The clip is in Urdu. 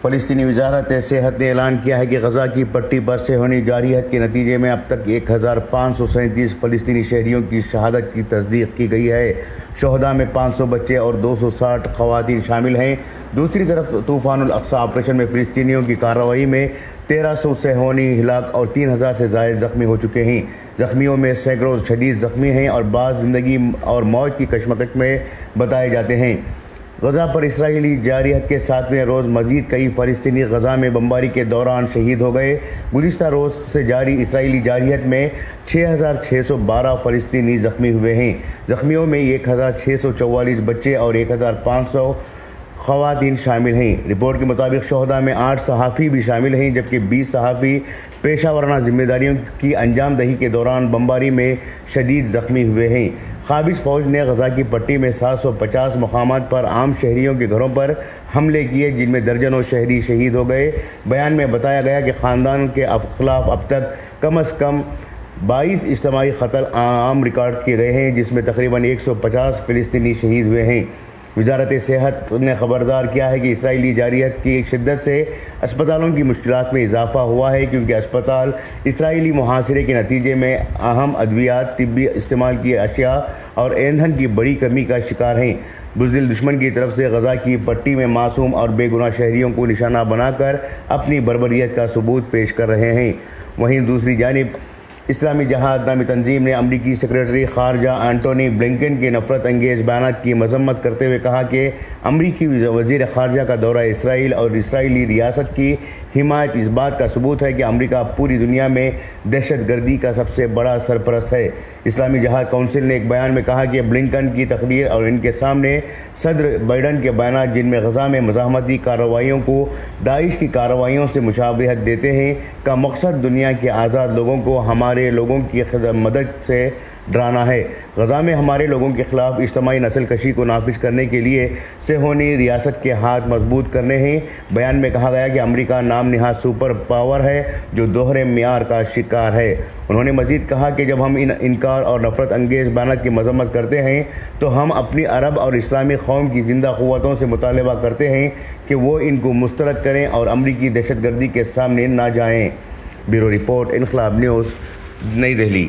فلسطینی وزارت صحت نے اعلان کیا ہے کہ غزہ کی پٹی پر صہیونی جارحیت کے نتیجے میں اب تک 1537 فلسطینی شہریوں کی شہادت کی تصدیق کی گئی ہے۔ شہداء میں 500 بچے اور 260 خواتین شامل ہیں۔ دوسری طرف طوفان الاقصی آپریشن میں فلسطینیوں کی کارروائی میں 1300 صہیونی ہلاک اور 3000 سے زائد زخمی ہو چکے ہیں۔ زخمیوں میں سینکڑوں شدید زخمی ہیں اور بعض زندگی اور موت کی کشمکش میں بتائے جاتے ہیں۔ غزہ پر اسرائیلی جارحیت کے 7ویں روز مزید کئی فلسطینی غزہ میں بمباری کے دوران شہید ہو گئے۔ گزشتہ روز سے جاری اسرائیلی جارحیت میں 6612 فلسطینی زخمی ہوئے ہیں۔ زخمیوں میں 1644 بچے اور 1500 خواتین شامل ہیں۔ رپورٹ کے مطابق شہداء میں 8 صحافی بھی شامل ہیں، جبکہ 20 صحافی پیشہ ورانہ ذمہ داریوں کی انجام دہی کے دوران بمباری میں شدید زخمی ہوئے ہیں۔ قابض فوج نے غزہ کی پٹی میں 750 مقامات پر عام شہریوں کے گھروں پر حملے کیے، جن میں درجنوں شہری شہید ہو گئے۔ بیان میں بتایا گیا کہ خاندان کے خلاف اب تک کم از کم 22 اجتماعی قتل عام ریکارڈ کیے گئے ہیں، جس میں تقریباً 150 فلسطینی شہید ہوئے ہیں۔ وزارت صحت نے خبردار کیا ہے کہ اسرائیلی جارحیت کی شدت سے اسپتالوں کی مشکلات میں اضافہ ہوا ہے، کیونکہ اسپتال اسرائیلی محاصرے کے نتیجے میں اہم ادویات، طبی استعمال کی اشیاء اور ایندھن کی بڑی کمی کا شکار ہیں۔ بزدل دشمن کی طرف سے غزہ کی پٹی میں معصوم اور بے گناہ شہریوں کو نشانہ بنا کر اپنی بربریت کا ثبوت پیش کر رہے ہیں۔ وہیں دوسری جانب اسلامی جہاد نامی تنظیم نے امریکی سیکریٹری خارجہ اینٹونی بلنکن کے نفرت انگیز بیانات کی مذمت کرتے ہوئے کہا کہ امریکی وزیر خارجہ کا دورہ اسرائیل اور اسرائیلی ریاست کی حمایت اس بات کا ثبوت ہے کہ امریکہ پوری دنیا میں دہشت گردی کا سب سے بڑا سرپرست ہے۔ اسلامی جہاد کونسل نے ایک بیان میں کہا کہ بلنکن کی تقریر اور ان کے سامنے صدر بائیڈن کے بیانات، جن میں غزہ میں مزاحمتی کارروائیوں کو داعش کی کارروائیوں سے مشابہت دیتے ہیں، کا مقصد دنیا کے آزاد لوگوں کو ہمارے لوگوں کی مدد سے ڈرانا ہے۔ غزہ میں ہمارے لوگوں کے خلاف اجتماعی نسل کشی کو نافذ کرنے کے لیے صہیونی ریاست کے ہاتھ مضبوط کرنے ہیں۔ بیان میں کہا گیا کہ امریکہ نام نہاد سپر پاور ہے جو دوہرے معیار کا شکار ہے۔ انہوں نے مزید کہا کہ جب ہم انکار اور نفرت انگیز بیانات کی مذمت کرتے ہیں تو ہم اپنی عرب اور اسلامی قوم کی زندہ قوتوں سے مطالبہ کرتے ہیں کہ وہ ان کو مسترد کریں اور امریکی دہشت گردی کے سامنے نہ جائیں۔ بیورو رپورٹ، انقلاب نیوز، نئی دہلی۔